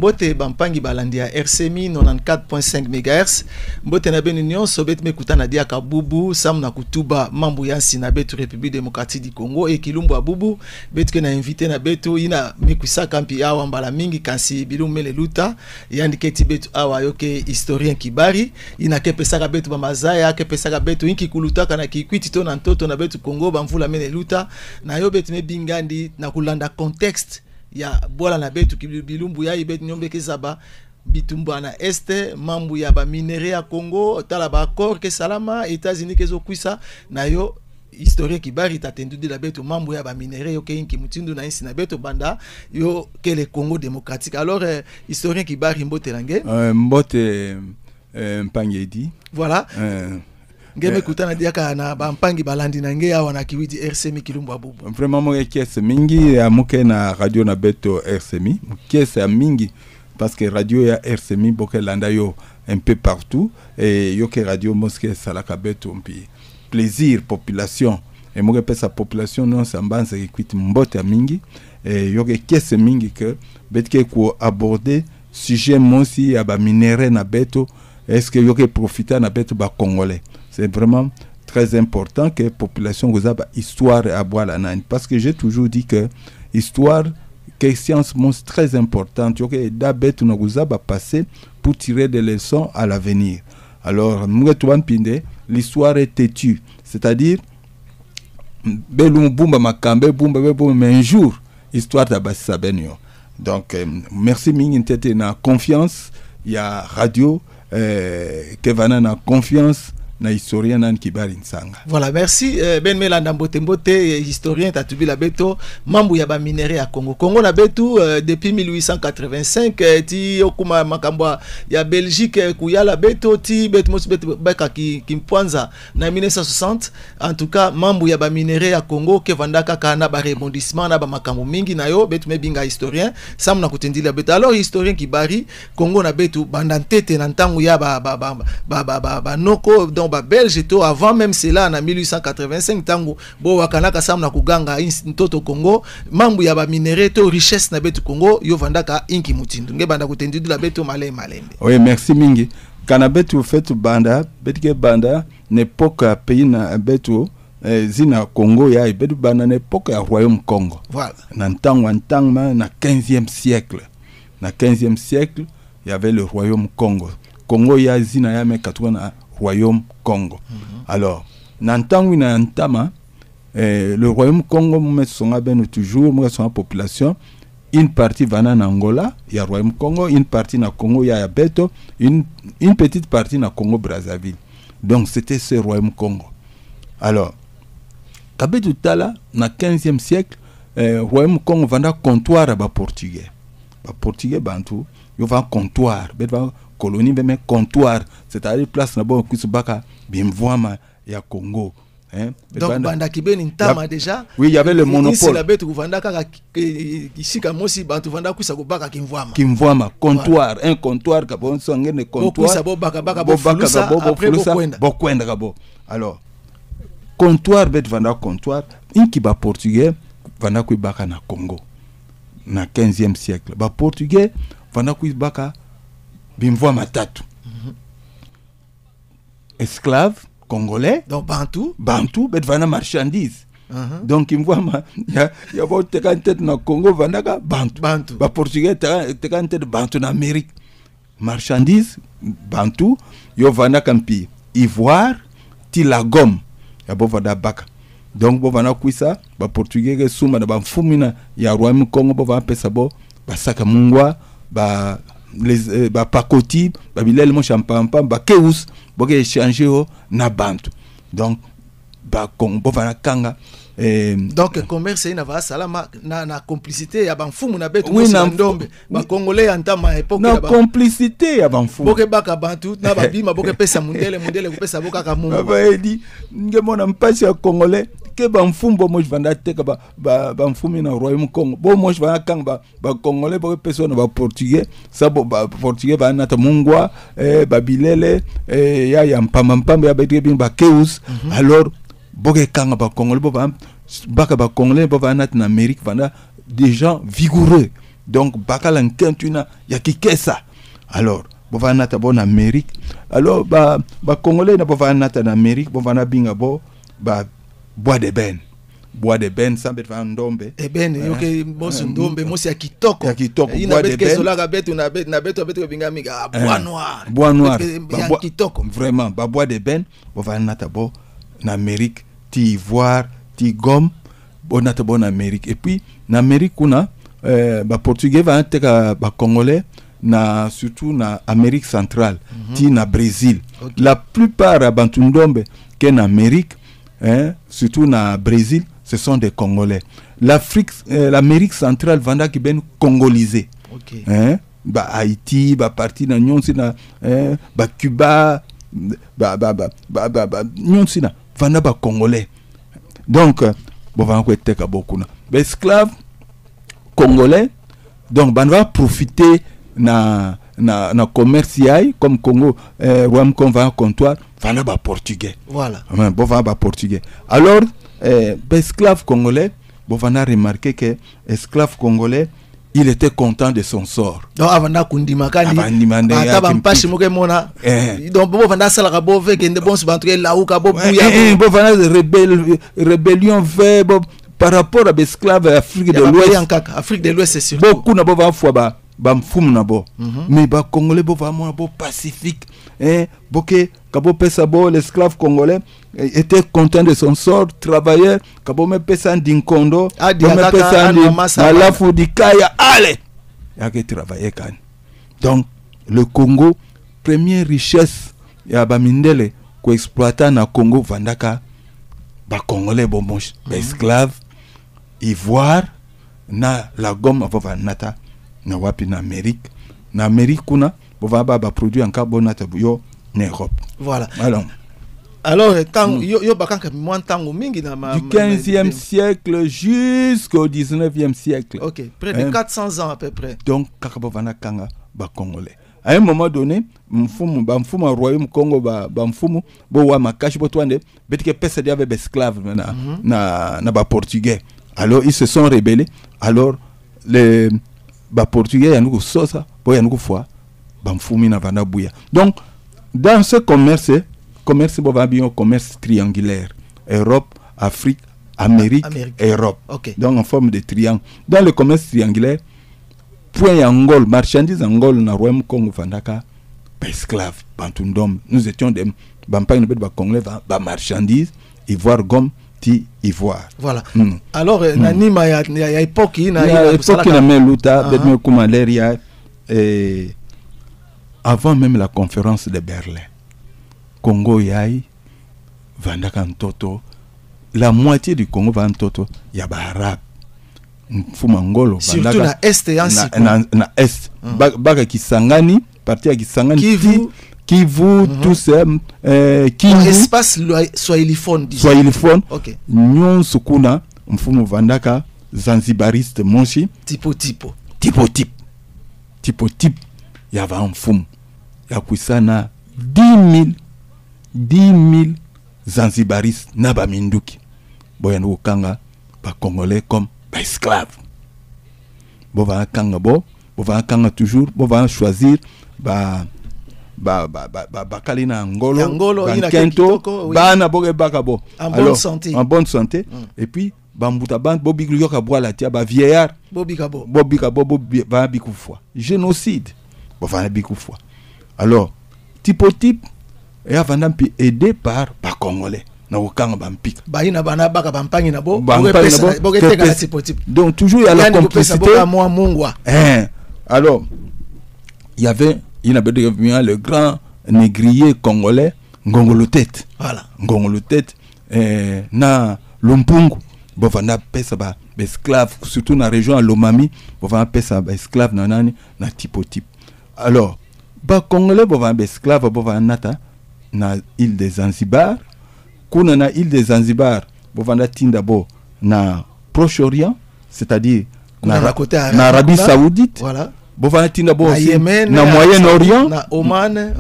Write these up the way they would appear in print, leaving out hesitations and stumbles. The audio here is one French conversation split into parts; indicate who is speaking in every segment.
Speaker 1: mbote bampangi balandi ya RCMI 94.5 MHz mbote na benu nyonso betu mekutana dia kabubu sam na kutuba mambu yansi na betu République démocratique du Congo et kilumbu abubu betu ke na invité na betu ina mikusa kampi awa mbala mingi kansi bilumele luta yandiketi betu awa yoke historien kibari ina kepesaka betu bamazaya kepesaka betu inki kulutaka na kikwiti to na ntoto na betu Congo bamvula mele luta na yo betu mebingandi na kulanda contexte ya bola na betu bilumbu ya ibet nyombe kezaba bitumba na este mambu ya ba minere ya Congo tala ba accord ke salama États-Unis kezo kwisa na yo historien kibari tatendu de la betu mambu ya ba minere yo ke inki mutindu na insi na betu banda yo ke le Congo démocratique. Alors historien kibari mbote lange
Speaker 2: mbote mpangedi
Speaker 1: voilà ngeme kutana diaka na bampangi balandi na nge awa na kiwiti RCMI kilumbu abubu
Speaker 2: vraiment mo kiese mingi amuke na radio na beto RCMI kiese mingi parce que radio ya RCMI boke landa yo un peu partout et yo ke radio mosque salaka beto mpi plaisir population et mo ke pesa population non sambanza kikwiti mbote mingi et yo ke kiese mingi que betke ko aborder sujet mosi ya ba minere na beto est-ce que yo ke profiter na beto ba congolais. C'est vraiment très important que la population vous a histoire à boire la nane. Parce que j'ai toujours dit que histoire, que science c'est très importante. Que d'abord nous vous a passé pour tirer des leçons à l'avenir. Alors, l'histoire est têtue. C'est-à-dire, mais un jour, histoire d'abassi donc, merci Ming na confiance. Il y a radio, Kevana na confiance. Na historien nan kibari nsanga.
Speaker 1: Voilà, merci Ben Melanda Mbote historien tatubi la beto mambu ya ba minere ya Congo. Congo na betu depuis 1885 ti okuma makambwa ya Belgique kuyala beto ti betu mos betu baka kimpwanza na 1960 en tout cas mambu ya ba minere ya Congo ke vandaka kana ba rebondissement na ba makambo mingi na yo betu mebinga historien sam na kutendila beto. Alors historien kibari Congo na betu bandantete na ntangu ya ba noko donc Belge to avant même cela en 1885 tango bo wakanaka sam na kuganga ntoto Congo mambu ya ba minere to richesse na betu Congo yo vandaka inki mutindu nge banda kutendu la betu malembe.
Speaker 2: Oui, merci mingi. Kana betu fetu banda betike banda n'époque pays na betu zina Congo ya betu banda n'époque ya royaume Congo.
Speaker 1: Voilà.
Speaker 2: Na ntangma na 15e siècle. Na 15e siècle, il y avait le royaume Congo. Congo ya zina ya me 80 royaume Congo. Alors, n'entang na ntama le royaume Congo me songa ben toujours moi son population une partie va en Angola, il y a royaume Congo, une partie na Congo il y a Beto, une petite partie na Congo Brazzaville. Donc c'était ce royaume Congo. Alors, kabetu tala na 15e siècle royaume Congo vanda comptoir à ba portugais. Ba portugais bantu, yo va comptoir, ba colonie même comptoir, c'est-à-dire place na bon kusubaka bimvwama ya Congo, hein.
Speaker 1: Donc banda kibeni ntama déjà.
Speaker 2: Oui, il y avait le monopole.
Speaker 1: Ici la bête vanda kaka ici ka mosi bantu vanda kusa ko baka kimvwama.
Speaker 2: Kimvwama comptoir, un comptoir ka bon songene comptoir.
Speaker 1: Kusa bo baka bo fulusa après bo
Speaker 2: kwenda ka bo. Alors comptoir bet vanda comptoir, inki ba portugais vanda ku baka na Congo. Na 15e siècle. Ba portugais vanda ku baka bimvwa matatu. Esclave congolais,
Speaker 1: donc
Speaker 2: bantu bet vana marchandise. Donc il voit ya bo teka tête na Congo vanaka bantu. Ba portugais teka tête bantu na Amérique. Marchandise bantu yo vana kampi ivoire ti la gomme ya bo vada baka. Donc bo vana kuisa ba portugais ke suma na ba mfumina ya royaume Congo bo va pesa bo ba saka mungwa ba les ba pakoti ba bilel mo champagne ba keus boke échanger na bantu. Donc ba Congo va kanga
Speaker 1: donc commerce ina va salama na complicité ya banfumu na betu oui, na ndombe ba congolais antama époque
Speaker 2: na complicité ya banfumu
Speaker 1: boke baka bantu na babima boke pesa mundele ku pesa boka ka mungu
Speaker 2: ba edi ngemona mpasi ya congolais que banfumbo mo vanda teka ba banfumi na royaume Congo bo mo vanda kanga ba congolais boke pesa na ba portugais sabo ba portugais ba na mungwa ba bilele ya mpamba ya betu ba keus. Alors boke kanga ba congolais ba congolais ba nat na Amérique vanda des gens vigoureux donc bakala nkentuna ya kikesa. Alors bova nata bon Amérique. Alors ba congolais na bova nata na Amérique, bova na binga bo ba bois de ben. Bois de ben sambe va ndombe.
Speaker 1: Ben yoke bosu ndombe mosi ya kitoko.
Speaker 2: Ya kitoko
Speaker 1: bois de ben. Zola betu na betu binga miga bois noir.
Speaker 2: Bois noir.
Speaker 1: Ya kitoko.
Speaker 2: Vraiment ba bois de ben bova nata bo na Amérique, ti ivoire, ti gomme, bon nata bon Amérique. Et puis na Amérique kuna ba portugais va nteka ba congolais na surtout na Amérique centrale, ti na Brésil. Okay. La plupart à Bantundombe qui est en Amérique, surtout na Brésil, ce sont des Congolais. L'Amérique centrale vanda qui ben congolisé.
Speaker 1: Okay.
Speaker 2: Ba Haïti, ba parti na nyonsi na ba Cuba, ba nyonsi na vanda ba Congolais. Donc bon va ko teka beaucoup na. Ba esclaves congolais, donc ban va profiter na commerce yai comme Congo Rwam conva comptoir vana ba portugais.
Speaker 1: Voilà.
Speaker 2: Bon va ba portugais. Alors esclave congolais, bon vana remarquer que esclave congolais il était content de son sort.
Speaker 1: Donc avant kundima kandi ataba mpashi moke mona donc bon vana sala ka bo ve kende bon se bantre la ou ka bo buya
Speaker 2: bon vana rébellion fait par rapport à esclave Afrique de l'Ouest.
Speaker 1: Afrique de l'Ouest c'est surtout
Speaker 2: beaucoup na bo va fois ba mfumu na bo mais ba congolais bo vraiment bo pacifique boké kabo pesa bo l'esclave congolais était content de son sort, travailleur kabo me pesa ndinkondo me pesa na lafu dikaya ale yake travailler kan. Donc le Congo première richesse ya ba mindele ko exploiter na Congo vandaka ba congolais bo moche esclave ivoire na la gomme va nata na wapi na Amérique. Na Amérique kuna bova ba produit en carbonate yo na Europe.
Speaker 1: Voilà.
Speaker 2: Alors
Speaker 1: yo bakanka moi tango mingi na
Speaker 2: du 15e siècle jusqu'au 19e siècle.
Speaker 1: OK, près de 400 ans à peu près.
Speaker 2: Donc kakabovana kanga ba congolais. À un moment donné, mfumu royaume Congo ba mfumu bo wa makashi bo twande betike pesa dia avec esclaves na ba portugais. Alors ils se sont rebellés. Alors les portugais yanuko sosa bo yanuko foi ba mfumi na vanda buya. Donc dans ce commerce bo va bien commerce triangulaire, Europe, Afrique, Amérique. Europe.
Speaker 1: Okay.
Speaker 2: Donc en forme de triangle. Dans le commerce triangulaire, point Angol, marchandise Angol na royaume Congo vandaka esclave bantundom. Nous étions des bampagne de congolais ba marchandise, ivoire gomme ti ivoire.
Speaker 1: Voilà. Alors nanima ya époque
Speaker 2: na meluta bedme kumaleria avant même la conférence de Berlin. Congo yai vandaka ntoto, la moitié du Congo va ntoto ya ba arabe. Mfumangolo
Speaker 1: surtout na est et ainsi
Speaker 2: na est baka Kisangani, partie ya Kisangani, Kivu, tout ça
Speaker 1: Kivu espace swahiliphone. OK.
Speaker 2: Nyon sukuna mfumu vandaka zanzibariste monshi
Speaker 1: type
Speaker 2: ya va mfumu ya kuisana 10 000 zanzibaristes na ba minduki boyanu kanga ba congolais comme ba esclave bo va kanga toujours bo va choisir ba kalina ngolo kento bana boge bakabo
Speaker 1: en bonne santé
Speaker 2: et puis bambuta band bobi yoka boila tia ba vieillard bobi kabo ba bikufwa génocide bo va bikufwa. Alors type et avant puis aidé par ba congolais na okanga bampika
Speaker 1: baina bana baka bampangi na bo
Speaker 2: donc toujours il y a la complicité alors il y avait le grand négrier congolais Ngongolo Tête.
Speaker 1: Voilà.
Speaker 2: Ngongolo Tête na Lumpungu bovana pesa ba esclave surtout na région à Lomami bovana pesa ba esclave na nani na type. Alors ba congolais bovana esclave bovana nata na île des Zanzibar. Kuna na île des Zanzibar bovana tinda bo na Proche-Orient, c'est-à-dire na Arabie Saoudite.
Speaker 1: Voilà.
Speaker 2: Bovana tinda bo
Speaker 1: na Yémen,
Speaker 2: na Moyen-Orient,
Speaker 1: na Oman,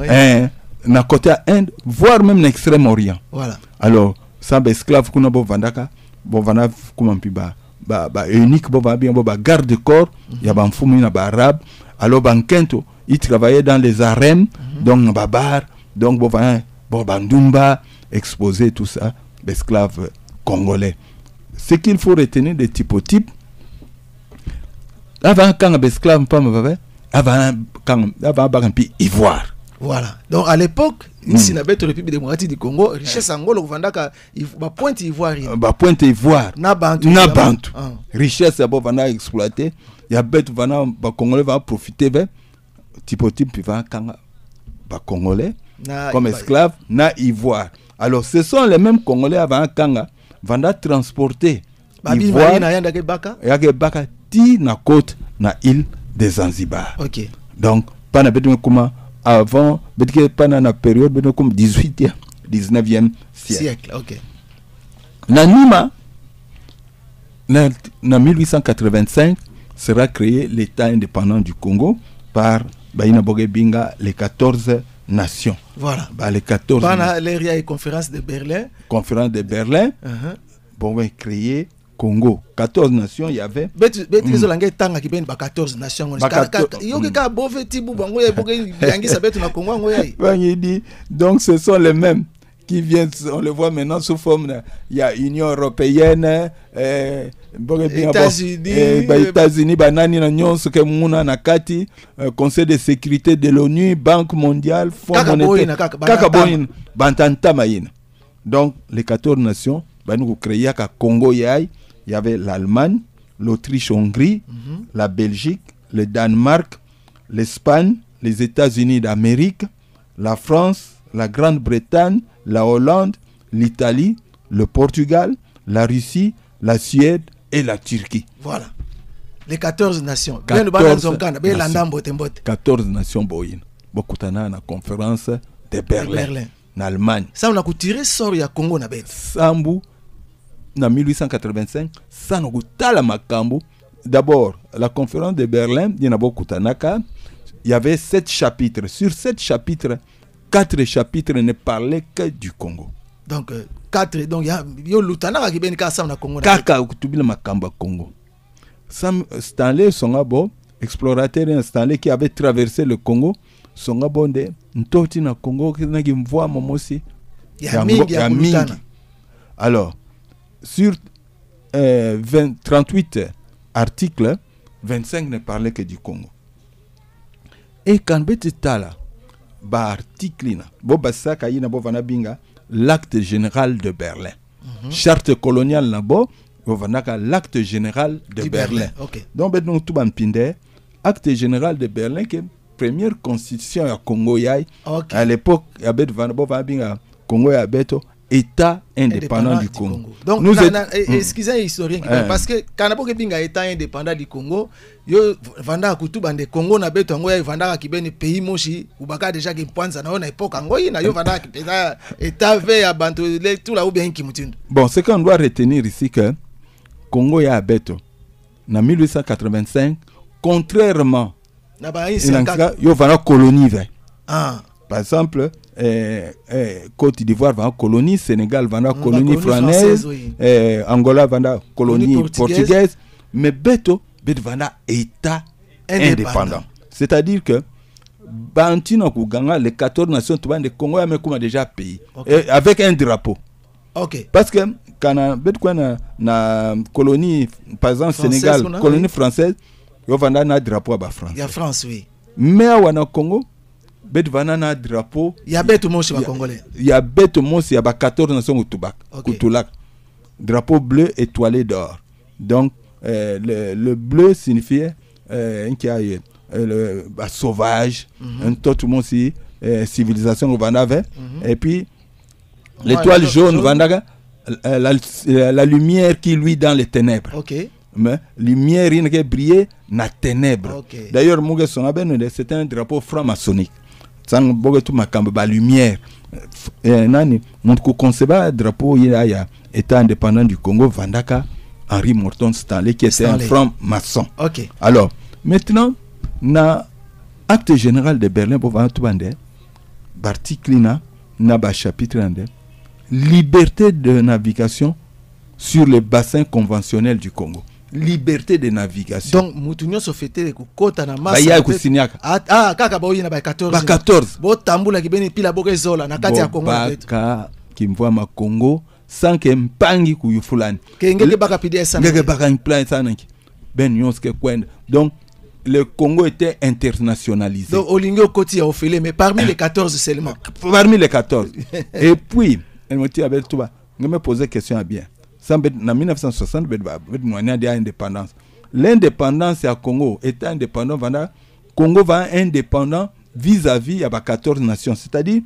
Speaker 2: na côté Inde, voire même na Extrême-Orient.
Speaker 1: Voilà.
Speaker 2: Alors ça ba esclave kuna bovandaka bovana kuma mpiba unique bien garde corps il y a banfumu na arabe alors bankento il travaillait dans les arènes donc babar donc bandumba exposer tout ça esclaves congolais. Ce qu'il faut retenir des typotypes avant quand esclave pas avant un pays ivoire.
Speaker 1: Voilà. Donc à l'époque, ici na beto République démocratique du Congo, richesse angolo vandaka ba pointe ivoire.
Speaker 2: Ba pointe ivoire.
Speaker 1: Na bantu.
Speaker 2: Richesse abo vana exploiter, ya beto vana ba congolais va profiter ben type va kanga ba congolais comme esclave na ivoire. Alors ce sont les mêmes congolais avant kanga vanda transporter ivoire na yanda ke baka. Ya ke baka ti na côte na île des Zanzibar.
Speaker 1: OK.
Speaker 2: Donc pas na beto comment avant pendant la période comme 18e 19e siècle.
Speaker 1: OK.
Speaker 2: Nanima en 1885 sera créé l'État indépendant du Congo par Baina Bogebinga les 14 nations.
Speaker 1: Voilà.
Speaker 2: Les 14
Speaker 1: pendant l'ère conférence de Berlin.
Speaker 2: Conférence de Berlin. Bon créer Congo 14 nations il y avait
Speaker 1: les langue tanga ki ben ba 14 nations yoke ka bove tibu bango ya boke yangisa betu na Congo ngo yai
Speaker 2: dit donc ce sont les mêmes qui viennent, on le voit maintenant sous forme il y a Union européenne États-Unis banani na nyonso ke muna na kati Conseil de sécurité de l'ONU, Banque mondiale, Fonds monétaire kaka bantanta mayina. Donc les 14 nations nous créé à Congo il y avait l'Allemagne, l'Autriche-Hongrie, la Belgique, le Danemark, l'Espagne, les États-Unis d'Amérique, la France, la Grande-Bretagne, la Hollande, l'Italie, le Portugal, la Russie, la Suède et la Turquie.
Speaker 1: Voilà. Les 14 nations.
Speaker 2: 14 nations boyin. Bokutana na conférence de Berlin. En Allemagne.
Speaker 1: Ça on a tiré sort ya Congo na bet.
Speaker 2: Sambu en 1885, ça nous la makambo. D'abord, la conférence de Berlin, il y avait 7 chapitres. Sur 7 chapitres, 4 chapitres ne parlaient que du Congo.
Speaker 1: Donc 4 donc il y a lutana qui ben ka ça na Congo.
Speaker 2: Kaka kutubila makamba Congo. Sam Stanley Songabo, explorateur Stanley qui avait traversé le Congo, Songabo de ntoti na Congo qui na gimvoa momosi.
Speaker 1: Ya mingi.
Speaker 2: Alors sur 38 articles, 25 ne parlaient que du Congo. Et quand Betitala, ba article na, bo basaka yina bo vanabinga, l'acte général de Berlin. Charte coloniale na bo, bo vanaka l'acte général de Berlin.
Speaker 1: Okay.
Speaker 2: Donc ben tout ban pinde, acte général de Berlin qui est première constitution à Congo yai.
Speaker 1: Okay.
Speaker 2: À l'époque, y a bet vanabo vanabinga Congo ya beto État indépendant du Congo.
Speaker 1: Donc, excusez historien parce que quand on a État indépendant du Congo, yo vanda kutuba de Congo na beto ngo ya vanda ki beni pays moshi ubaka déjà ki panza na époque ngo na yo vanda ki pesa État ve abantu tout là ou bien ki mutindo.
Speaker 2: Bon, ce qu'on doit retenir ici que Congo ya beto na 1885 contrairement
Speaker 1: na ba
Speaker 2: yo vanda colonie ve.
Speaker 1: Par
Speaker 2: exemple, Côte d'Ivoire va en colonie, Sénégal va en colonie française, Angola va en colonie portugaise, mais Beto va en État indépendant. C'est-à-dire que Bantino Kouganga, les 14 nations de Congo, a déjà pays, avec un drapeau.
Speaker 1: Okay.
Speaker 2: Parce que quand on a na colonie, par exemple Sénégal, colonie française, il y a un drapeau à France.
Speaker 1: Il y a France, oui.
Speaker 2: Mais au Congo, Betvanana drapeau.
Speaker 1: Il y a Beto Monsi congolais.
Speaker 2: Il y a Beto Monsi, il y a 14 nations au Toubak. Drapeau bleu étoilé d'or. Donc, le bleu signifiait sauvage, tout le monde si civilisation Vanave. Et puis, l'étoile jaune, la lumière qui luit dans les ténèbres.
Speaker 1: Okay.
Speaker 2: Mais lumière qui brillait dans les ténèbres.
Speaker 1: Okay.
Speaker 2: D'ailleurs, c'était un drapeau franc-maçonnique. Sang bogetu makamba ba lumière nani monko conceba drapeau ya État indépendant du Congo Vandaka Henri Morton Stanley qui était un franc-maçon.
Speaker 1: OK.
Speaker 2: Alors, maintenant na acte général de Berlin pour vendre tout bande article na ba chapitre ande liberté de navigation sur les bassins conventionnels du Congo. liberté de navigation.
Speaker 1: Donc mutunyo so fete ko kota na massa.
Speaker 2: Baya ko siniaka.
Speaker 1: Kaka ba oyina ba 14.
Speaker 2: Ba 14.
Speaker 1: Bo tambula kibeni pila boke zola na kati ya Congo.
Speaker 2: Baka kimvwa ma Congo sans que mpangi ku yufulani.
Speaker 1: Ke ngeke baka PDS sana.
Speaker 2: Ngeke baka plan sana. Ben yonske kwenda. Donc le Congo était internationalisé.
Speaker 1: Donc Olingo Koti a offert mais parmi les 14 seulement.
Speaker 2: Parmi les 14. Et puis elle me dit avec toi, je me posais question à bien. En 1960, l'indépendance. L'indépendance à Congo était indépendant. Congo va indépendant vis-à-vis de 14 nations. C'est-à-dire,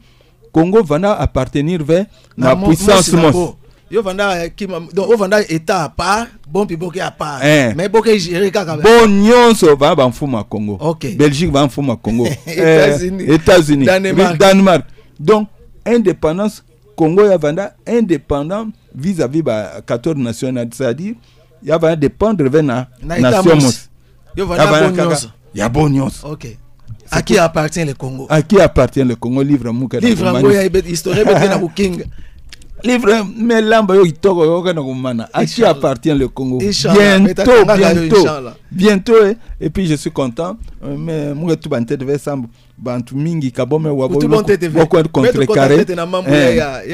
Speaker 2: Congo va appartenir vers la puissance mondiale.
Speaker 1: Yo vanda donc vanda état à part, bon puis boké à part. Mais boké gérer kaka.
Speaker 2: Bon nyonso va banfuma Congo.
Speaker 1: Okay.
Speaker 2: Belgique va banfuma Congo.
Speaker 1: États-Unis.
Speaker 2: Danemark. Donc indépendance Congo ya vanda indépendant vis-à-vis de 14 nations, c'est-à-dire il va dépendre de la nation. Il y a bon news.
Speaker 1: OK. À qui appartient le Congo?
Speaker 2: À qui appartient le Congo? Livre Mouka.
Speaker 1: Livre Mouka histoire de na King.
Speaker 2: Livre mais lamba yo itoko yo kana kumana. À qui appartient le Congo? Bientôt et puis je suis content mais moi tout bante devait sambu bantu mingi kabome wabo contre carré.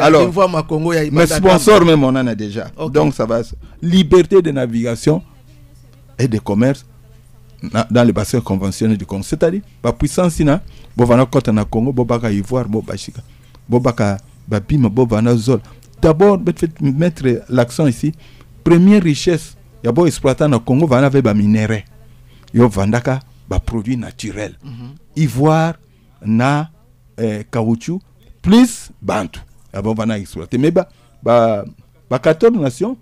Speaker 2: Alors mes sponsors même on en a déjà. Donc ça va liberté de navigation et de commerce dans le bassin conventionnel du Congo. C'est-à-dire la puissance ina bo vana kota na Congo bo baka Ivoire bo bashika bo baka babima bo vana zol. D'abord mettre l'accent ici première richesse ya bo exploitant na Congo vana avec ba minerais yo vandaka ba produits naturels ivoire na caoutchouc plus bantu ya bo vana exploiter mais ba 14 nations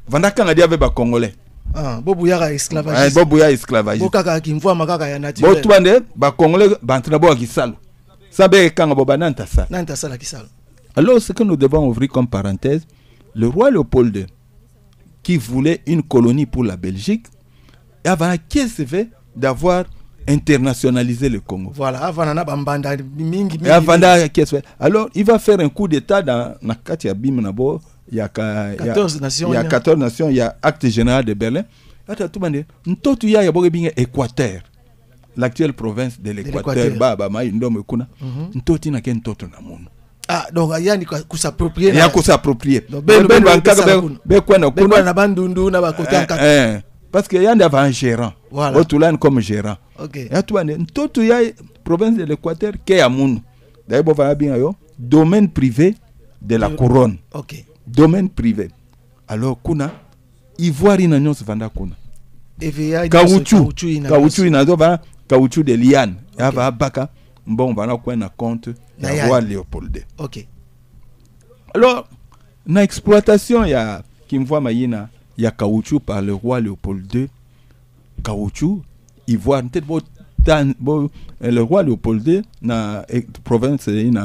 Speaker 2: vandaka ngadi avec ba congolais
Speaker 1: bobu ya esclavage
Speaker 2: bobu ya esclavage
Speaker 1: bokaka kimvwa makaka ya naturel
Speaker 2: bo twande ba congolais bantu na bo kisalo sabe kanga bo bananta sa
Speaker 1: nanta sala kisalo.
Speaker 2: Alors ce que nous devons ouvrir comme parenthèse, le roi Léopold II qui voulait une colonie pour la Belgique avait qu'est-ce fait d'avoir internationalisé le Congo.
Speaker 1: Voilà, avant na bambanda mingi.
Speaker 2: Alors il va faire un coup d'état dans na kati ya Bimnabo, il y a 14 nations, il y a acte général de Berlin. Ata tubande ntotu ya boge binga Équateur. L'actuelle province de l'Équateur baba mai ndomo kuna. Ntoti na ken toto na munu.
Speaker 1: Donc il y a s'approprier.
Speaker 2: Il y a s'approprier. Parce qu'il y a un gérant. Voilà. Autolan comme gérant.
Speaker 1: OK.
Speaker 2: Et tout il y a province de l'Équateur qui est à Mounou. D'ailleurs va bien domaine privé de la couronne.
Speaker 1: OK.
Speaker 2: Domaine privé. Alors kuna ivoire ina nyonso vanda kuna.
Speaker 1: EVA
Speaker 2: caoutchouc ina do va caoutchouc de liane. Ya va baka bon va na kwa na compte le roi Léopold II.
Speaker 1: OK.
Speaker 2: Alors, na exploitation ya kimvwa mayina ya caoutchouc par le roi Léopold II. Caoutchouc, ivoire, peut-être le roi Léopold II na province de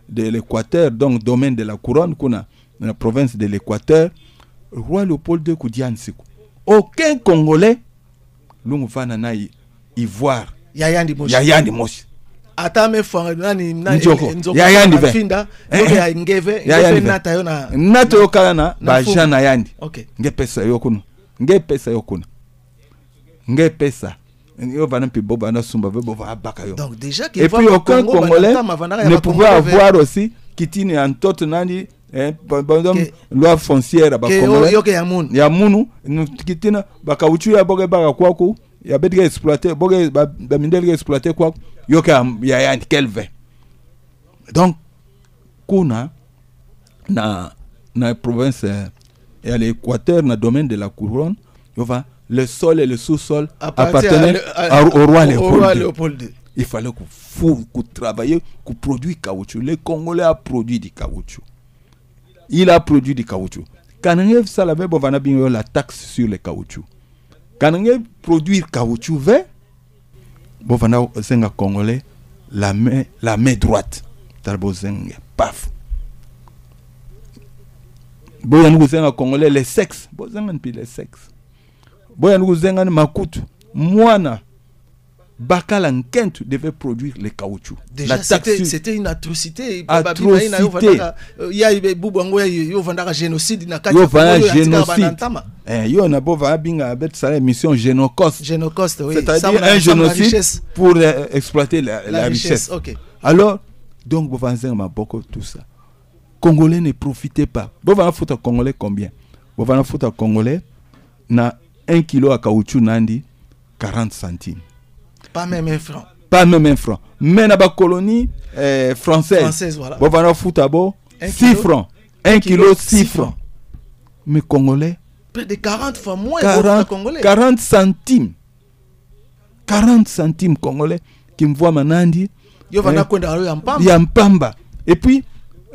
Speaker 2: l'Équateur, donc domaine de la couronne kuna na province de l'Équateur. Le roi Léopold II kudian siku. Aucun Congolais lungu fana na ivoire. Yayandi moshi.
Speaker 1: Atame fanga nani
Speaker 2: njoko
Speaker 1: finda ya ngeve nata yo na
Speaker 2: nato yokala na ba jana yandi.
Speaker 1: OK.
Speaker 2: Nge pesa yokuna nge pesa yo vana pi boba na sumba ve bova baka yo.
Speaker 1: Donc déjà
Speaker 2: et puis aucun Congolais ne pouvait avoir aussi kitine en tot nani loi foncière ba Congolais ya munu kitine ba kauchu ya boge baka kwako ya betka exploiter boge ba mindel exploiter kwako yoka ya yandi kelve. Donc kuna na province et à l'Équateur na domaine de la couronne yova le sol et le sous-sol appartenaient au roi Léopold II. Il fallait qu'on travaille, qu'on produise caoutchouc. Les Congolais a produit du caoutchouc. Il a produit du caoutchouc. Quand on a la taxe sur le caoutchouc. Quand on a produit caoutchouc vert, on a Congolais la main droite. Paf. Bon, nous avons Congolais les sexes. Bon, les sexes. Boya nukuzenga ni makutu mwana Bacal en Kent devait produire le caoutchouc.
Speaker 1: Déjà, c'était une atrocité.
Speaker 2: Atrocité.
Speaker 1: Il y a eu un génocide. Il y
Speaker 2: a un génocide. Il y a une mission Génocoste.
Speaker 1: Génocoste, oui.
Speaker 2: C'est-à-dire un génocide pour exploiter la richesse.
Speaker 1: Okay.
Speaker 2: Alors, donc, vous avez beaucoup tout ça. Congolais ne profitez pas. Vous avez un Congolais combien? Vous avez un Congolais na 1 kilo à caoutchouc nandi 40 centimes.
Speaker 1: Pas même un franc.
Speaker 2: Pas même un franc. Mais dans la colonie française,
Speaker 1: voilà.
Speaker 2: Vous avez un 6 francs. 1 kilo 6 francs. Mais Congolais,
Speaker 1: près de 40 fois moins
Speaker 2: 40 centimes. 40 centimes Congolais qui me voient Manandi. Yampamba. Et puis,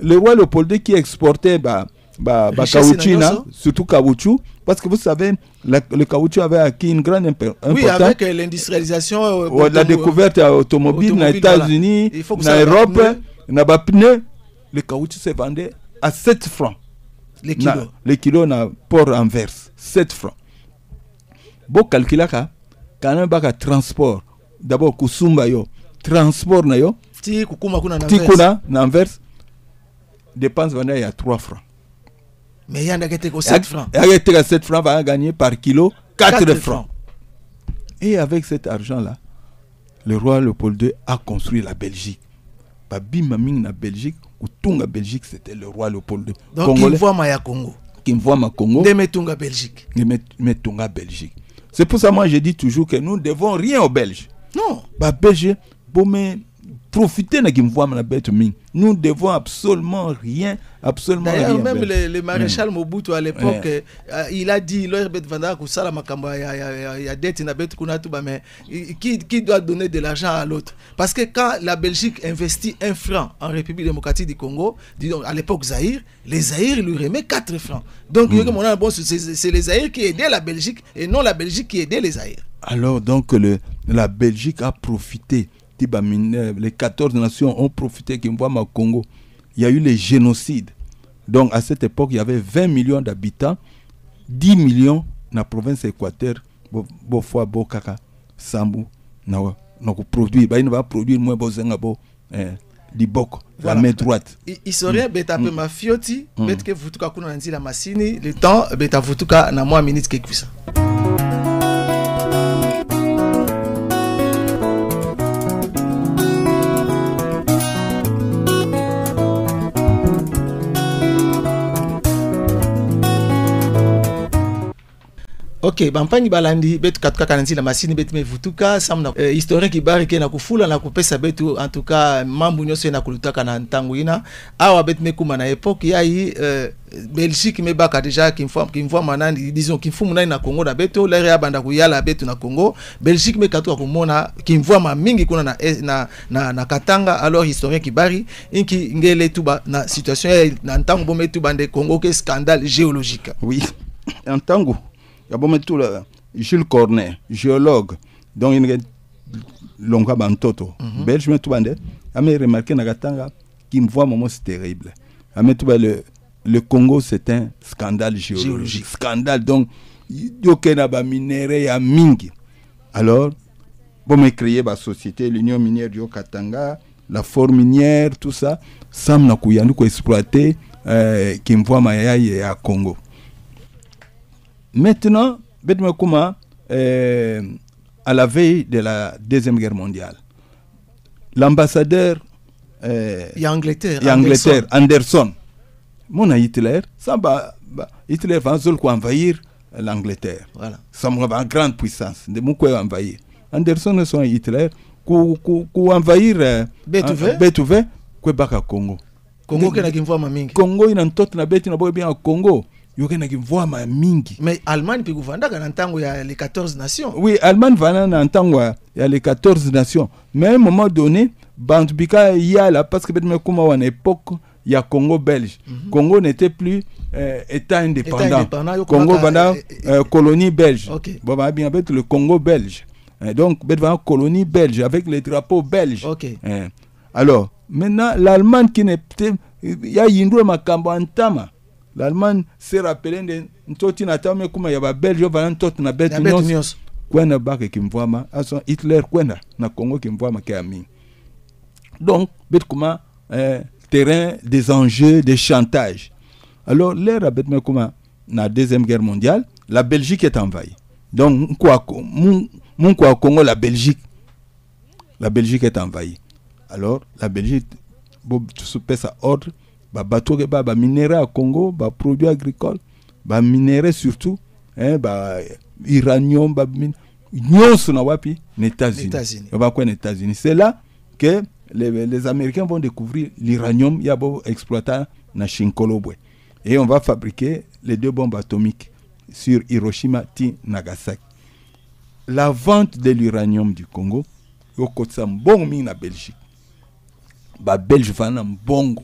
Speaker 2: le roi Léopold II qui exportait caoutchouc, surtout caoutchouc, parce que vous savez, le caoutchouc avait acquis une grande importance.
Speaker 1: Oui, avec l'industrialisation,
Speaker 2: la découverte automobile dans les États-Unis, dans l'Europe, dans les pneus, le caoutchouc se vendait à 7 francs. Les kilos na port Anvers, 7 francs. Bon calculer quand même un transport, d'abord kusumba yo, transport na yo, tikuna na Anvers, dépense vendait à 3 francs.
Speaker 1: Mais il y en a qui étaient 7 francs.
Speaker 2: Il y a qui 7 francs va gagner par kilo 4 francs. Et avec cet argent-là, le roi Léopold II a construit la Belgique. Bimaming na Belgique, ou Tunga Belgique, c'était le roi Léopold II.
Speaker 1: Donc, qui voit Maya Congo.
Speaker 2: Qui voit ma Congo.
Speaker 1: De Tunga Belgique.
Speaker 2: De Tunga Belgique. C'est pour ça que moi je dis toujours que nous ne devons rien aux Belges.
Speaker 1: Non.
Speaker 2: Belges, profiter de ce nous devons absolument rien.
Speaker 1: D'ailleurs, même le maréchal Mobutu à l'époque, il a dit qui doit donner de l'argent à l'autre. Parce que quand la Belgique investit 1 franc en République démocratique du Congo, disons à l'époque Zaïre, les Zaïre lui remet 4 francs. Donc c'est les Zaïre qui aidaient la Belgique et non la Belgique qui aidait les Zaïre.
Speaker 2: Alors donc la Belgique a profité. Les 14 nations ont profité qu'ils voient ma Congo. Il y a eu les génocides. Donc à cette époque, il y avait 20 millions d'habitants, 10 millions dans la province Équateur, Bofwa, Bokaka, Sambu, na produire. Il va produire moins du bok, la main droite.
Speaker 1: Historien beta pe mafioti, bet ke vutuka kuna nzila masini, le temps beta vutuka na moi minute ke kusa. Ok, bampani balandi betu katuka kananzi la masini betu mevutuka samna historien ki bari ke na kufula na kupesa betu en tout cas mambu nyoso na kulutaka na ntangu ina awa betu mekuma na époque yayi Belgique me baka déjà qui me manandi disons qui fumu na Congo na betu la ya banda kuyala betu na Congo Belgique me katuka kumona qui me voit ma mingi kuna na Katanga alors historien ki bari inki ngele tuba na situation na ntangu bometu bande Congo que scandale géologique.
Speaker 2: Oui, en tango il y a tout là, Jules Cornet, géologue, donc il y a longa bantoto. Belge me tout bande, a me remarqué na Katanga qui me voit moment c'est terrible. A me tout le Congo c'est un scandale géologique. Scandale donc yokena ba minéraux ya mingi. Alors bon me créer ba société l'Union minière du Katanga, la forme minière tout ça, sam na kuyandu ko exploiter qui me voit mayai à Congo. Maintenant, à la veille de la Deuxième Guerre mondiale, l'ambassadeur
Speaker 1: Angleterre,
Speaker 2: Anderson, mon Hitler, Hitler va envahir l'Angleterre.
Speaker 1: Voilà.
Speaker 2: Ça va une grande puissance. De mon envahir. Anderson son Hitler, envahir Beethoven, Congo.
Speaker 1: Congo qui n'a qu'une voix mingi.
Speaker 2: Congo il a tout na beti na bien Congo. Yokena ki voix ma mingi.
Speaker 1: Mais Allemagne peut gouverner dans tango il y a les 14 nations.
Speaker 2: Oui, Allemagne va dans tango il y a les 14 nations. Mais à un moment donné, Bantubika il y a là parce que peut-être comme à une époque il y a Congo belge. Congo n'était plus état indépendant. Congo va colonie belge.
Speaker 1: Okay.
Speaker 2: Bon va bien avec le Congo belge. Donc peut être colonie belge avec les drapeaux belges.
Speaker 1: Okay.
Speaker 2: Alors, maintenant l'Allemagne qui n'était il y a Yindou Makambo Antama. L'Allemagne s'est rappelé de Ntoti Natame comme il y a Belge va Ntoti na betu nyos kwenda baka kimvwama aso Hitler kwenda na Congo kimvwama kami. Donc bet comment terrain des enjeux de chantage. Alors l'air bet me comment na deuxième guerre mondiale la Belgique est envahie. Donc quoi mon quoi Congo la Belgique est envahie. Alors la Belgique se passe à ordre ba bateau ke ba minerai à Congo, ba produits agricoles, ba minerai surtout ba uranium ba nyonso na wapi les États-Unis. On va quoi les États-Unis. C'est là que les Américains vont découvrir l'uranium yabo exploité na Shinkolobwe. Et on va fabriquer les 2 bombes atomiques sur Hiroshima et Nagasaki. La vente de l'uranium du Congo, au côté bon mi na Belgique. Ba Belge vana mbongo.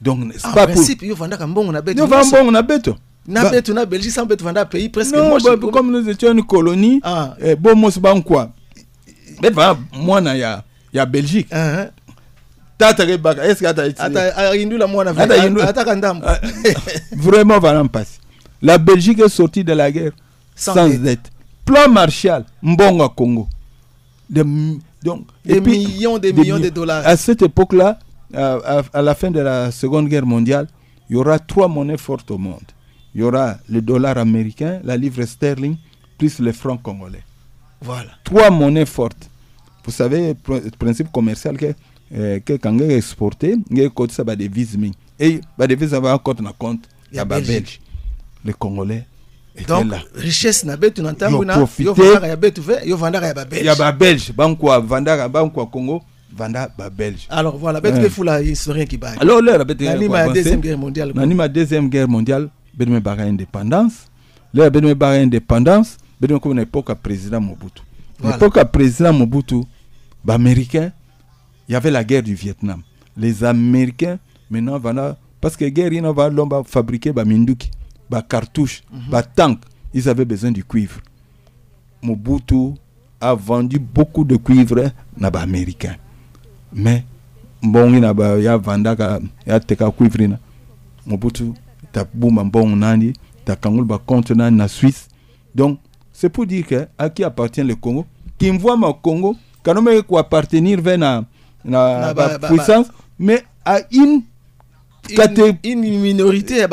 Speaker 2: Donc c'est pas
Speaker 1: principe yo vanda ka mbongo na beto.
Speaker 2: Yo vanda mbongo na beto.
Speaker 1: Na beto na Belgique sans beto vanda pays presque
Speaker 2: non, comme nous étions une colonie, bon mos ban quoi. Bet va moi na ya Belgique. Tata ke baka est-ce que ata
Speaker 1: indula moi na ata kandam.
Speaker 2: Vraiment va en passer. La Belgique est sortie de la guerre sans dette. Plan Marshall, mbongo Congo. Donc
Speaker 1: des millions de dollars.
Speaker 2: À cette époque-là, à la fin de la Seconde Guerre mondiale, il y aura 3 monnaies fortes au monde. Il y aura le dollar américain, la livre sterling, plus le franc congolais.
Speaker 1: Voilà.
Speaker 2: 3 monnaies fortes. Vous savez, le principe commercial que quand on exporte, on compte ça des devises. Et les devises va encore dans compte il y a Belge. Les Congolais.
Speaker 1: Donc
Speaker 2: là.
Speaker 1: Richesse na betu na ntango na
Speaker 2: yo
Speaker 1: vanda ya betu ve yo vanda ya ba Belge.
Speaker 2: Ya ba Belge, bankwa vanda bankwa Congo, vanda ba Belge.
Speaker 1: Alors voilà, betu ke fula historien qui ba.
Speaker 2: Alors là betu
Speaker 1: na la deuxième guerre mondiale.
Speaker 2: Na ma deuxième guerre mondiale, betu me ba indépendance. Là betu me ba indépendance, betu comme une époque à président Mobutu. Voilà. L'époque à président Mobutu, ba américain, il y avait la guerre du Vietnam. Les Américains maintenant vanda parce que guerre ils va l'omba fabriquer ba minduki. Ba cartouche, ba tank, ils avaient besoin du cuivre. Mobutu a vendu beaucoup de cuivre na ba américain. Mais mbongi na ba ya vandaka ya teka cuivre na. Mobutu ta bouma mbongo nani, ta kangul ba compte na Suisse. Donc c'est pour dire que à qui appartient le Congo, qui voit ma Congo, quand on me appartenir vers na puissance, mais à une
Speaker 1: minorité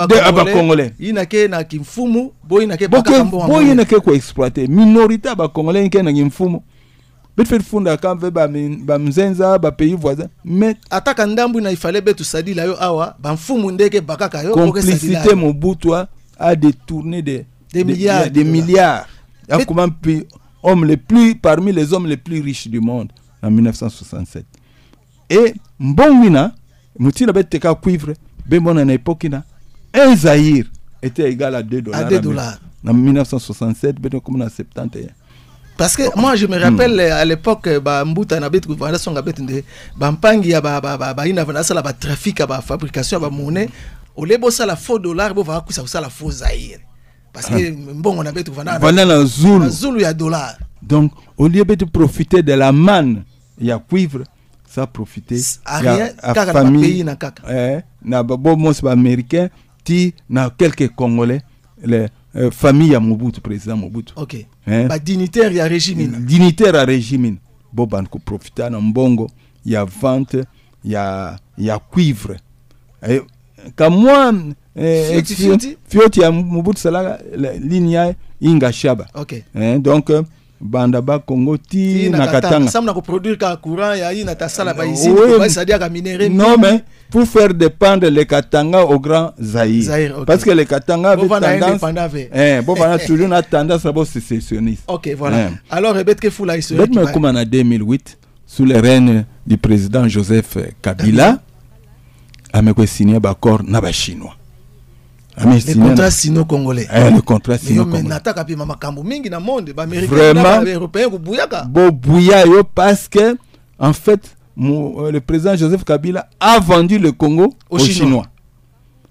Speaker 2: congolais
Speaker 1: inake na kimfumu boy inake
Speaker 2: baka kambo boy inake ko exploiter minorité ba congolais inake na kimfumu bet fait funda quand ba mzenza ba pays voisin mais
Speaker 1: ataka ndambu na ifale betu sadila yo awa ba mfumu ndeke bakaka yo
Speaker 2: complicité Mobutu a détourné des milliards a comment parmi les hommes les plus riches du monde en 1967 et mbongwina mutina beteka cuivre bemona na époque na un Zaïre était égal à $2 en 1967 ben comme en 71
Speaker 1: parce que moi je me rappelle à l'époque ba mbuta na betu vanda songa betu nde ba mpangi ya ba ina vanda sala ba trafic ba fabrication ba monnaie au lebo sala faux dollar bo va kusa sala faux Zaïre parce que mbongo na betu vanda
Speaker 2: na
Speaker 1: Zulu ya dollar.
Speaker 2: Donc au lieu de profiter de la manne il y a cuivre ça profiter
Speaker 1: à famille na kaka
Speaker 2: na mos américain ti na quelques congolais les famille ya Mobutu président Mobutu.
Speaker 1: OK. Ba dignitaire ya
Speaker 2: régime boban ko profiter na mbongo ya vente ya cuivre comme moi fioti ya Mobutu sala ligne inga shaba.
Speaker 1: OK.
Speaker 2: Donc banda ba Congo ti na Katanga
Speaker 1: ça na ko produire ka courant ya ina ta sala ba ici ba sadia ka minerai
Speaker 2: non mais pour faire dépendre les Katanga au grand Zaïre okay. Parce que les Katanga avaient tendance bon voilà toujours une tendance à être sécessionniste.
Speaker 1: OK voilà alors rebet que fula ici
Speaker 2: comme en 2008 sous le règne du président Joseph Kabila ameko signé ba accord na ba chinois.
Speaker 1: Le contrat sino-congolais.
Speaker 2: Le contrat sino-congolais.
Speaker 1: Mais nataka pi makambo mingi na monde, ba américain
Speaker 2: na
Speaker 1: ba européen ko buyaka.
Speaker 2: Bo buya yo parce que en fait le président Joseph Kabila a vendu le Congo aux Chinois.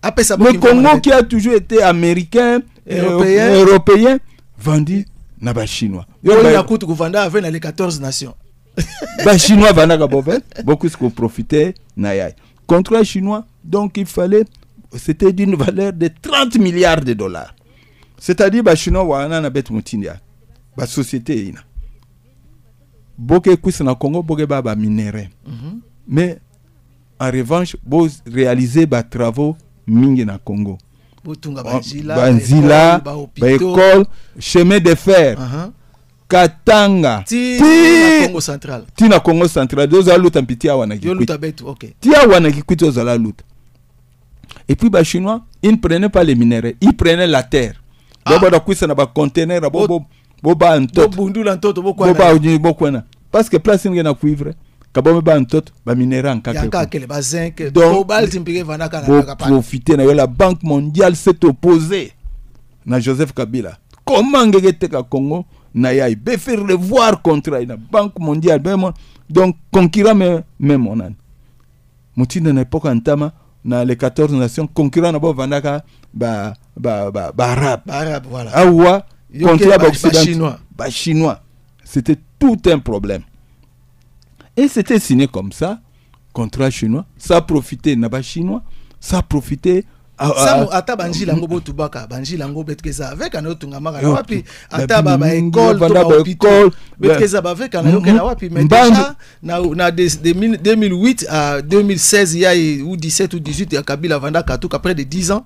Speaker 2: Le Congo qui a toujours été américain, européen vendu na ba chinois.
Speaker 1: Yo na kutu kuvanda avec les 14 nations.
Speaker 2: Ba chinois vanda ka bovet, beaucoup ce qu'on profitait na yai. Contrat chinois, donc il fallait c'était d'une valeur de $30 milliards. C'est-à-dire, les Chinois wana na bet mutindia. ba société ina boke kwisa na Congo boke ba minéraux mais en revanche bo réaliser ba travaux mingi na Congo banzila ba école chemin de fer Katanga tina Congo central deux aluta mpiti awana ki tia wana ki kwito za la luta. Et puis les Chinois, ils ne prenaient pas les minéraux, ils prenaient la terre. Bobo da kwisa na ba conteneur boba antot boba parce que place ngena cuivre kabome ba antot ba minéraux en
Speaker 1: kakele ba zinc cobalt impike vanaka na
Speaker 2: profiter na la Banque mondiale s'est opposée na Joseph Kabila. Comment ngete ka Congo na yai be faire revoir contrat na Banque mondiale donc concurrent même on a mutina na époque antama na les 14 nations concurrents na bo vandaka arabe
Speaker 1: voilà
Speaker 2: awa contrat ba chinois c'était tout un problème et c'était signé comme ça contrat chinois ça profitait na ba chinois ça profitait
Speaker 1: ata banjila ngo botubaka banjila ngo betkeza avec un autre ngamaka na wapi ata ba école to ba hôpital betkeza ba avec un yoke na wapi mais déjà na 2008 à 2016 il y a ou 17 ou 18 ya Kabila vandaka tout après de 10 ans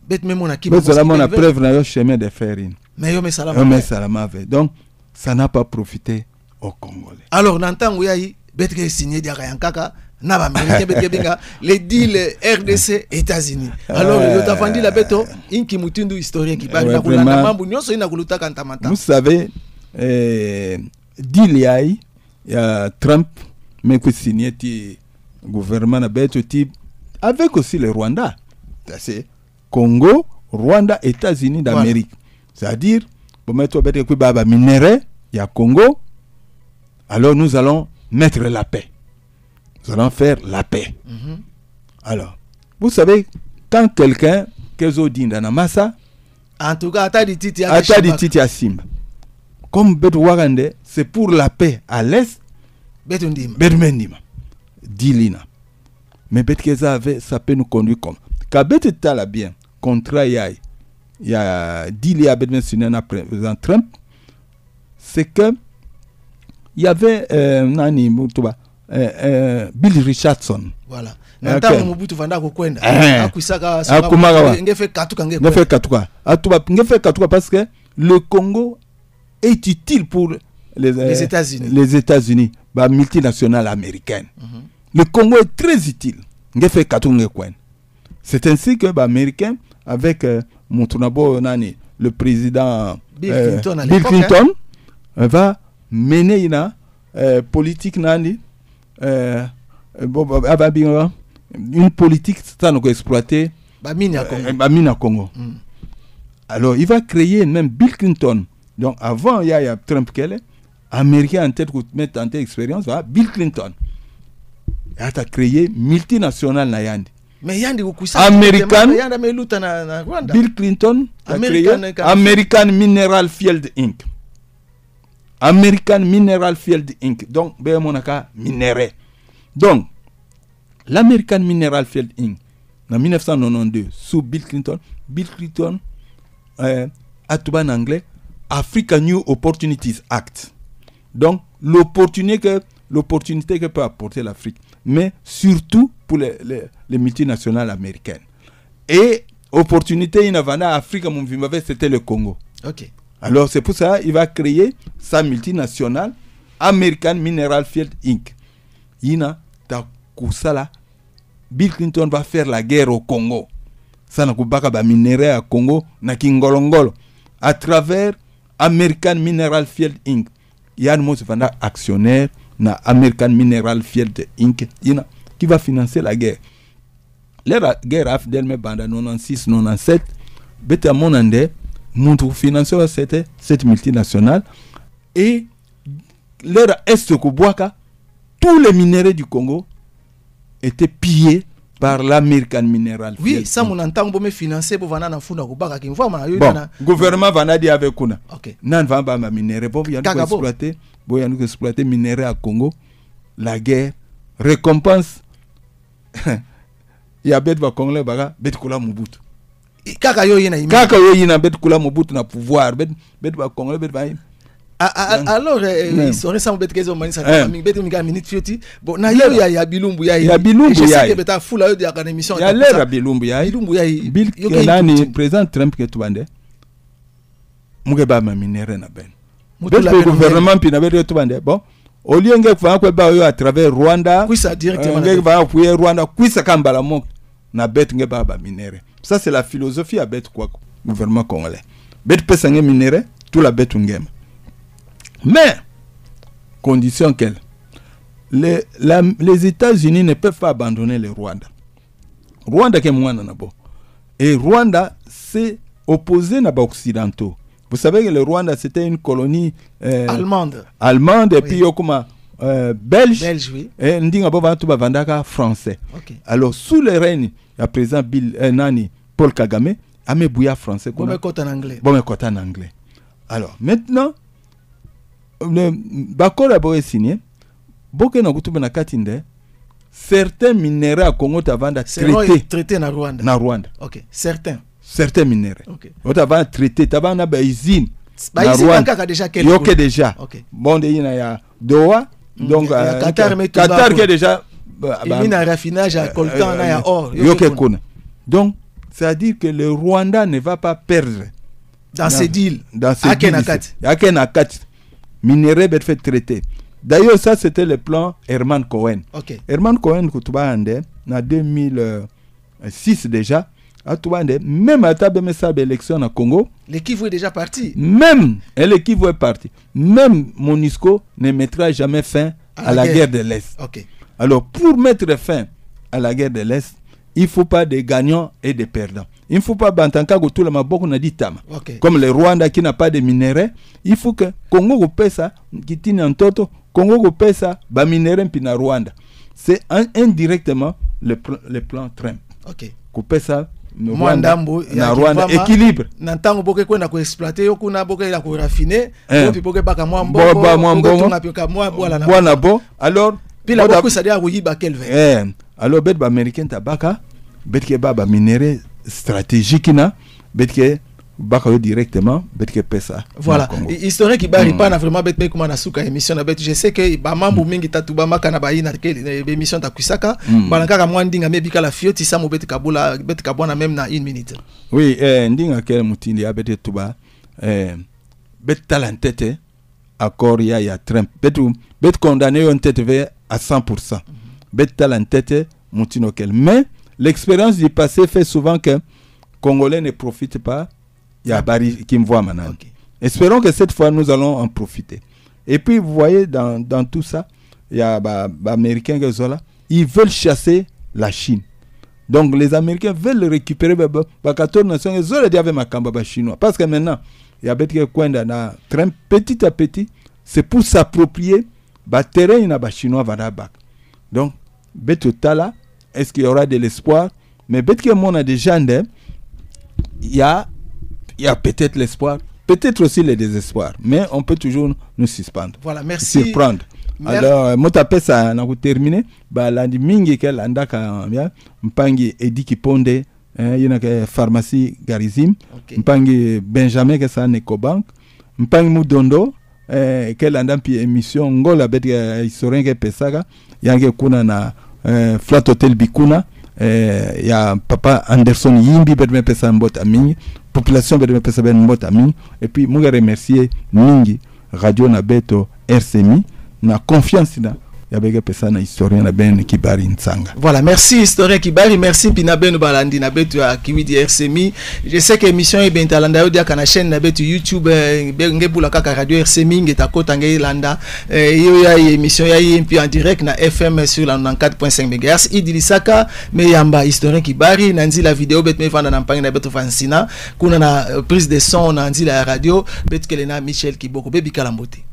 Speaker 1: bet même on a qui
Speaker 2: on preuve na yo chemin de fer
Speaker 1: mais yo mais
Speaker 2: salama donc ça n'a pas profité aux Congolais.
Speaker 1: Alors n'entend yayi betke signé dia yankaka na ba américain betke benga les deals RDC États-Unis. Alors yo tafandi la beto inki mutundu historien qui parle na kulanda mambu nyonso ina kuluta kantamata.
Speaker 2: Vous savez deal yayi ya Trump mais que signé ti gouvernement na beto ti avec aussi le Rwanda. C'est Congo, Rwanda, États-Unis d'Amérique. Voilà. C'est-à-dire pour mettre betke ku baba minéraux ya Congo. Alors nous allons mettre la paix. Nous allons faire la paix. Alors, vous savez, quand quelqu'un,
Speaker 1: en tout cas, Atadi Titi
Speaker 2: à Simba, comme Bedouarande, c'est pour la paix à l'est, Bedmendima, Dilina. Mais Betkeza avait, ça peut nous conduire comme. Quand Betala bien, contrat il y a Dilia Bedmendima président Trump, c'est que il y avait Bill Richardson.
Speaker 1: Voilà. Nantamo Mobutu vanda kokwenda. Akwisaka ngefe katuka.
Speaker 2: Ngefe katuka parce que le Congo est utile pour les
Speaker 1: États-Unis.
Speaker 2: Les États-Unis, bah multinationales américaines. Le Congo est très utile. Ngefe katuka kwenda. C'est ainsi que bah américain avec Montunabo nani le président
Speaker 1: Bill Clinton
Speaker 2: va mener une politique nani une politique ça nous exploiter Bamina Congo. Alors il va créer même Bill Clinton. Donc avant il y a Trump qu'elle américain en tête pour mettre en tête expérience Bill Clinton. Il a créé multinationale na yandi.
Speaker 1: Mais yandi
Speaker 2: américain Bill Clinton a créé American Mineral Field Inc. American Mineral Field Inc. Donc, Bémonaka minéraux. Donc, l'American Mineral Field Inc. En 1992, sous Bill Clinton a tout en anglais Africa New Opportunities Act. Donc, l'opportunité que peut apporter l'Afrique, mais surtout pour les multinationales américaines. Et opportunité in Afrique, c'était le Congo.
Speaker 1: Ok.
Speaker 2: Alors c'est pour ça qu'il va créer sa multinationale American Mineral Field Inc. Ina ta kusala Bill Clinton va faire la guerre au Congo. Ça na kubaka ba minéraux à Congo na kingolongolo à travers American Mineral Field Inc. Yann Mosefanda actionnaire na American Mineral Field Inc. Ina qui va financer la guerre. La guerre afdel me banda 96 97 beta monande montre financier c'était cette multinationale et l'ère est Kobwaka tous les minéraux du Congo étaient pillés par l'American Mineral.
Speaker 1: Oui, ça mon entend bon me financer pour vendre na funda Kobwaka qui voit ma
Speaker 2: gouvernement va dire avec kuna.
Speaker 1: OK.
Speaker 2: Nan va ba minéraux bon il y a nous exploiter minéraux à Congo. La guerre récompense il y a bet va Congolais baga bet kula Mobutu.
Speaker 1: Kaka yo yina
Speaker 2: bet kula Mobutu na pouvoir bet ba Congolais bet va
Speaker 1: Alors historien ça mbet kezo manisa na mbet minga minute fioti bon na yo ya bilumbu ya
Speaker 2: je
Speaker 1: sais que beta fula yo ya émission
Speaker 2: ya lera bilumbu ya bil nani président Trump ke tubande muge ba ma minere na ben le gouvernement puis na be tubande bon au lieu ngek fa ko ba yo à travers Rwanda
Speaker 1: kuisa directement
Speaker 2: ngek ba pour Rwanda kuisa kambala mo na bet nge ba minere ça c'est la philosophie à bet quoi gouvernement congolais bet pesa nge minere tout la bet ngema. Mais, condition quelle? Les États-Unis ne peuvent pas abandonner le Rwanda. Rwanda qui est moins nabo. Et Rwanda s'est opposé à occidentaux. Vous savez que le Rwanda c'était une colonie
Speaker 1: allemande.
Speaker 2: Et puis yokuma belge.
Speaker 1: Belge, oui.
Speaker 2: Et ndinga baba tuba vandaka français.
Speaker 1: Okay.
Speaker 2: Alors sous le règne à présent Paul Kagame a mis bouya français.
Speaker 1: Bon mais côté en anglais.
Speaker 2: Bon mais côté en anglais. Alors maintenant le bakor a signé boke na kutuba na katinde certains minéraux à Congo tavanda
Speaker 1: traité na Rwanda. OK,
Speaker 2: certains minéraux.
Speaker 1: OK.
Speaker 2: Otavanda traité tavanda ba usine
Speaker 1: na Rwanda déjà quelques
Speaker 2: yoke déjà.
Speaker 1: OK.
Speaker 2: Bon de ina ya Doha donc
Speaker 1: Qatar
Speaker 2: qui est déjà
Speaker 1: il y a un raffinage à coltan na ya or
Speaker 2: yoke kuna. Donc c'est à dire que le Rwanda ne va pas perdre
Speaker 1: dans ces deals.
Speaker 2: Akenakati minéraux bet fait traiter. D'ailleurs ça c'était le plan Herman Cohen.
Speaker 1: Okay.
Speaker 2: Herman Cohen kutubande na 2006 déjà atubande même à table messa élection na Congo.
Speaker 1: L'équipe est déjà parti.
Speaker 2: Même l'équipe est partie. Même MONUSCO ne mettra jamais fin à la guerre de l'Est.
Speaker 1: Okay.
Speaker 2: Alors pour mettre fin à la guerre de l'Est, il faut pas de gagnants et de perdants. Il ne faut pas bantanka go tout le maboko na ditama.
Speaker 1: Okay. Comme
Speaker 2: le Rwanda qui n'a pas de minerais, il faut que Congo go pesa kitini antoto, Congo go pesa ba minerais pina Rwanda. C'est indirectement le plan Trump.
Speaker 1: OK.
Speaker 2: Ko pesa Rwanda na Rwanda équilibre.
Speaker 1: Nantango boke kwenda ko exploiter yo kuna boke la ko raffiner, puis boke baka mwa mbongo, tunga pika mwa bola na.
Speaker 2: Bwana bo. Alors
Speaker 1: pila boku ça dia kuyiba kelve.
Speaker 2: Alors bet ba américain tabaka, bet ke ba minerais stratégique na betke bakayo directement betke pesa.
Speaker 1: Voilà, historien qui bari pas na vraiment bet me kuma na suka émission na bet je sais que ba mambu mingi tatuba makana ba ina ke émission ta kusaka balanga ka mwandinga mebika la fioti samo bet kabula bet kabona même na 1 minute.
Speaker 2: Oui, ndinga ke mutindi ya bet tuba bet talentete accord ya Trump bet condamné on tête à 100%. Bet talentete mutino kel mais l'expérience du passé fait souvent que Congolais ne profitent pas. Il y a Barry qui me voit maintenant. Okay. Espérons que cette fois nous allons en profiter. Et puis vous voyez dans tout ça, il y a Américains qui sont là. Ils veulent chasser la Chine. Donc les Américains veulent récupérer les 14 nations. Ils ont dit avec ma chinois. Parce que maintenant, il y a petit à petit, c'est pour s'approprier le terrain na chinois va bac. Donc betotala. Est-ce qu'il y aura de l'espoir? Mais peut-être a déjà il y a peut-être l'espoir, peut-être aussi le désespoir, mais on peut toujours nous suspendre.
Speaker 1: Voilà, merci.
Speaker 2: Surprendre. Alors, moi t'appelle ça, on a terminé. Bah lundi mingi quel andaka mpangi Edi Kiponde, il y a une pharmacie Garizim, mpangi Benjamin que ça Necobank, mpangi Mudondo, quel andam puis émission ngola bet historien que pesaga, yange kuna na Flat Hotel Bikuna, ya papa Anderson Yimbi bedme pesa mbota mingi, population bedme pesa ben mbota mingi, et puis moi remercier mingi radio na beto RCMI na confiance na yabege pesa na historien na ben Kibari Ntsanga.
Speaker 1: Voilà, merci historien Kibari, merci pina ben balandi na beto ya Kiwidi RCMI. Je sais que émission est bien talanda yo dia kana chaîne na beto YouTube ngebula kaka radio RCMI ngeta kota ngelanda yo ya émission ya MP en direct na FM sur la 94.5 MHz idilisaka me yamba historien Kibari nanzi la vidéo bet me fanda na mpanga na beto Fansina kuna na prise de son nanzi la radio bet kelena Michel Kiboko bebi kalambote.